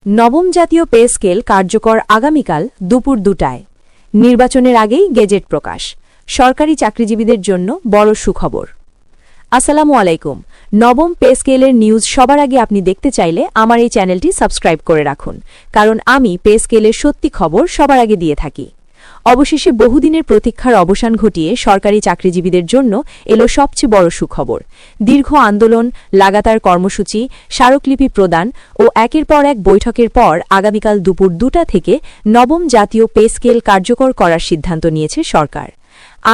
নবম জাতীয় pay scale কার্যকর আগামীকাল দুপুর ২টায়। নির্বাচনের আগেই গেজেট প্রকাশ। সরকারি চাকরিজীবীদের জন্য বড় সুখবর। আসসালামু আলাইকুম। নবম পে স্কেলের নিউজ সবার আগে আপনি দেখতে চাইলে আমার এই চ্যানেলটি সাবস্ক্রাইব করে রাখুন, কারণ আমি পে স্কেলের সত্যি খবর সবার আগে দিয়ে থাকি। অবশেষে বহুদিনের প্রতীক্ষার অবসান ঘটিয়ে সরকারি চাকরিজীবীদের জন্য এলো সবচেয়ে বড় সুখবর। দীর্ঘ আন্দোলন, লাগাতার কর্মসূচি, স্মারকলিপি প্রদান ও একের পর এক বৈঠকের পর আগামীকাল দুপুর ২টা থেকে নবম জাতীয় পে স্কেল কার্যকর করার সিদ্ধান্ত নিয়েছে সরকার।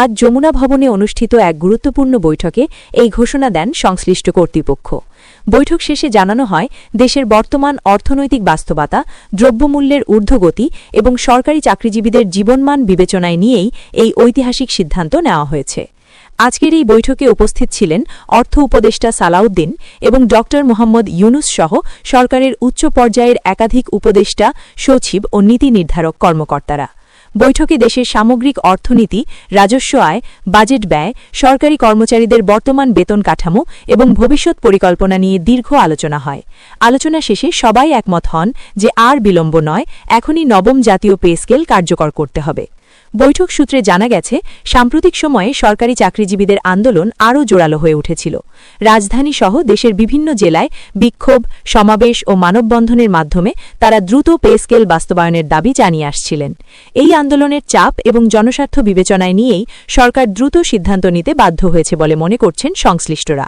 আজ যমুনা ভবনে অনুষ্ঠিত এক গুরুত্বপূর্ণ বৈঠকে এই ঘোষণা দেন সংশ্লিষ্ট কর্তৃপক্ষ। বৈঠক শেষে জানানো হয়, দেশের বর্তমান অর্থনৈতিক বাস্তবতা, দ্রব্যমূল্যের ঊর্ধ্বগতি এবং সরকারি চাকরিজীবীদের জীবনমান বিবেচনায় নিয়েই এই ঐতিহাসিক সিদ্ধান্ত নেওয়া হয়েছে। আজকের এই বৈঠকে উপস্থিত ছিলেন অর্থ উপদেষ্টা সালাউদ্দিন এবং ড. মোহাম্মদ ইউনুস সহ সরকারের উচ্চ পর্যায়ের একাধিক উপদেষ্টা, সচিব ও নীতি নির্ধারক কর্মকর্তারা। বৈঠকে দেশের সামগ্রিক অর্থনীতি, রাজস্ব আয়, বাজেট ব্যয়, সরকারি কর্মচারীদের বর্তমান বেতন কাঠামো এবং ভবিষ্যৎ পরিকল্পনা নিয়ে দীর্ঘ আলোচনা হয়। আলোচনা শেষে সবাই একমত হন যে আর বিলম্ব নয়, এখনই নবম জাতীয় পে স্কেল কার্যকর করতে হবে। বৈঠক সূত্রে জানা গেছে, সাম্প্রতিক সময়ে সরকারি চাকরিজীবীদের আন্দোলন আরও জোরালো হয়ে উঠেছিল। রাজধানীসহ দেশের বিভিন্ন জেলায় বিক্ষোভ, সমাবেশ ও মানববন্ধনের মাধ্যমে তারা দ্রুত পে স্কেল বাস্তবায়নের দাবি জানিয়ে আসছিলেন। এই আন্দোলনের চাপ এবং জনস্বার্থ বিবেচনায় নিয়েই সরকার দ্রুত সিদ্ধান্ত নিতে বাধ্য হয়েছে বলে মনে করছেন সংশ্লিষ্টরা।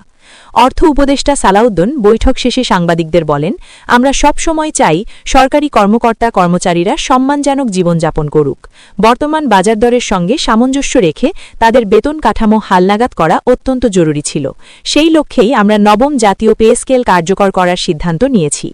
অর্থ উপদেষ্টা সালাউদ্দিন বৈঠক শেষে সাংবাদিকদের বলেন, আমরা সব সময় চাই সরকারি কর্মকর্তা কর্মচারীরা সম্মানজনক জীবনযাপন করুক। বর্তমান বাজার দরের সঙ্গে সামঞ্জস্য রেখে তাদের বেতন কাঠামো হালনাগাদ করা অত্যন্ত জরুরি ছিল। সেই লক্ষ্যেই আমরা নবম জাতীয় পে স্কেল কার্যকর করার সিদ্ধান্ত নিয়েছি।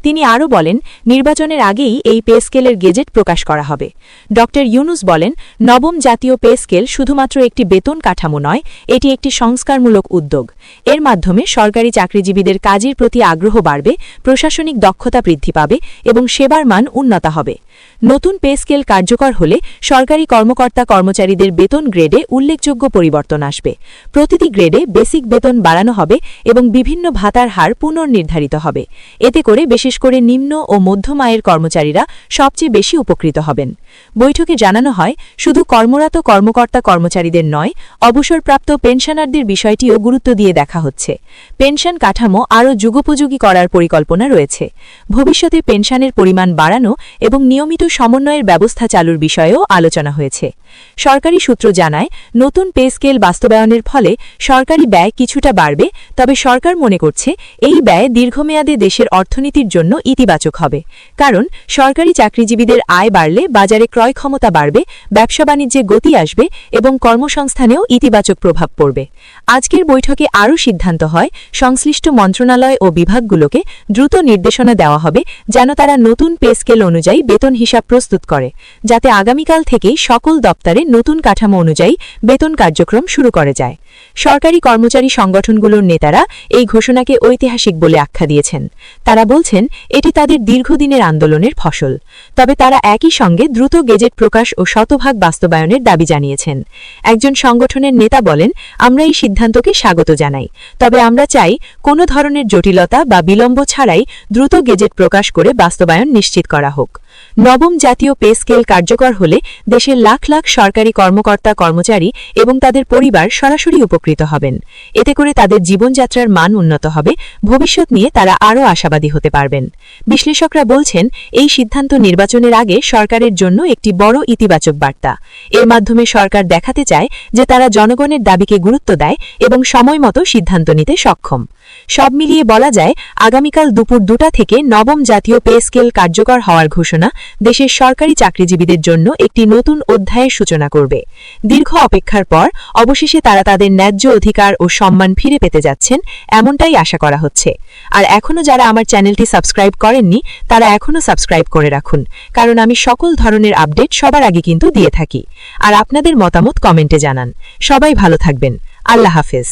তিনি আরও বলেন, নির্বাচনের আগেই এই পে স্কেলের গেজেট প্রকাশ করা হবে। ড. ইউনুস বলেন, নবম জাতীয় পে স্কেল শুধুমাত্র একটি বেতন কাঠামো নয়, এটি একটি সংস্কারমূলক উদ্যোগ। এর মাধ্যমে সরকারি চাকরিজীবীদের কাজের প্রতি আগ্রহ বাড়বে, প্রশাসনিক দক্ষতা বৃদ্ধি পাবে এবং সেবার মান উন্নত হবে। নতুন পে স্কেল কার্যকর হলে সরকারি কর্মকর্তা কর্মচারীদের বেতন গ্রেডে উল্লেখযোগ্য পরিবর্তন আসবে। প্রতিটি গ্রেডে বেসিক বেতন বাড়ানো হবে এবং বিভিন্ন ভাতার হার পুনর্নির্ধারিত হবে। এতে করে বিশেষ করে নিম্ন ও মধ্যম আয়ের কর্মচারীরা সবচেয়ে বেশি উপকৃত হবেন। বৈঠকে জানানো হয়, শুধু কর্মরত কর্মকর্তা কর্মচারীদের নয়, অবসরপ্রাপ্ত পেনশনারদের বিষয়টিও গুরুত্ব দিয়ে দেখা হচ্ছে। পেনশন কাঠামো আরও যুগোপযোগী করার পরিকল্পনা রয়েছে। ভবিষ্যতে পেনশনের পরিমাণ বাড়ানো এবং নিয়মিত সমন্বয়ের ব্যবস্থা চালুর বিষয়েও আলোচনা হয়েছে। সরকারি সূত্র জানায়, নতুন পে স্কেল বাস্তবায়নের ফলে সরকারি ব্যয় কিছুটা বাড়বে, তবে সরকার মনে করছে এই ব্যয় দীর্ঘমেয়াদে দেশের অর্থনীতির জন্য ইতিবাচক হবে। কারণ সরকারি চাকরিজীবীদের আয় বাড়লে বাজারে ক্রয় ক্ষমতা বাড়বে, ব্যবসা বাণিজ্যে গতি আসবে এবং কর্মসংস্থানেও ইতিবাচক প্রভাব পড়বে। আজকের বৈঠকে আরও সিদ্ধান্ত হয়, সংশ্লিষ্ট মন্ত্রণালয় ও বিভাগগুলোকে দ্রুত নির্দেশনা দেওয়া হবে যেন তারা নতুন পে স্কেল অনুযায়ী বেতন হিসাব প্রস্তুত করে, যাতে আগামীকাল থেকেই সকল দপ্তরে নতুন কাঠামো অনুযায়ী বেতন কার্যক্রম শুরু করে যায়। সরকারি কর্মচারী সংগঠনগুলোর নেতারা এই ঘোষণাকে ঐতিহাসিক বলে আখ্যা দিয়েছেন। তারা বলছেন, এটি তাদের দীর্ঘদিনের আন্দোলনের ফসল। তবে তারা একই সঙ্গে দ্রুত গেজেট প্রকাশ ও শতভাগ বাস্তবায়নের দাবি জানিয়েছেন। একজন সংগঠনের নেতা বলেন, আমরা এই সিদ্ধান্তকে স্বাগত জানাই, তবে আমরা চাই কোনো ধরনের জটিলতা বা বিলম্ব ছাড়াই দ্রুত গেজেট প্রকাশ করে বাস্তবায়ন নিশ্চিত করা হোক। নবম জাতীয় পে স্কেল কার্যকর হলে দেশের লাখ লাখ সরকারি কর্মকর্তা কর্মচারী এবং তাদের পরিবার সরাসরি উপকৃত হবেন। এতে করে তাদের জীবনযাত্রার মান উন্নত হবে, ভবিষ্যৎ নিয়ে তারা আরও আশাবাদী হতে পারবেন। বিশ্লেষকরা বলছেন, এই সিদ্ধান্ত নির্বাচনের আগে সরকারের জন্য একটি বড় ইতিবাচক বার্তা। এর মাধ্যমে সরকার দেখাতে চায় যে তারা জনগণের দাবিকে গুরুত্ব দেয় এবং সময়মতো সিদ্ধান্ত নিতে সক্ষম। সব মিলিয়ে বলা যায়, আগামীকাল দুপুর ২টা থেকে নবম জাতীয় পে স্কেল কার্যকর হওয়ার ঘোষণা দেশের সরকারি চাকরিজীবীদের জন্য একটি নতুন অধ্যায়ের সূচনা করবে। দীর্ঘ অপেক্ষার পর অবশেষে তারা তাদের ন্যায্য অধিকার ও সম্মান ফিরে পেতে যাচ্ছেন, এমনটাই আশা করা হচ্ছে। আর এখনও যারা আমার চ্যানেলটি সাবস্ক্রাইব করেননি, তারা এখনও সাবস্ক্রাইব করে রাখুন, কারণ আমি সকল ধরনের আপডেট সবার আগে কিন্তু দিয়ে থাকি। আর আপনাদের মতামত কমেন্টে জানান। সবাই ভালো থাকবেন। আল্লাহ হাফেজ।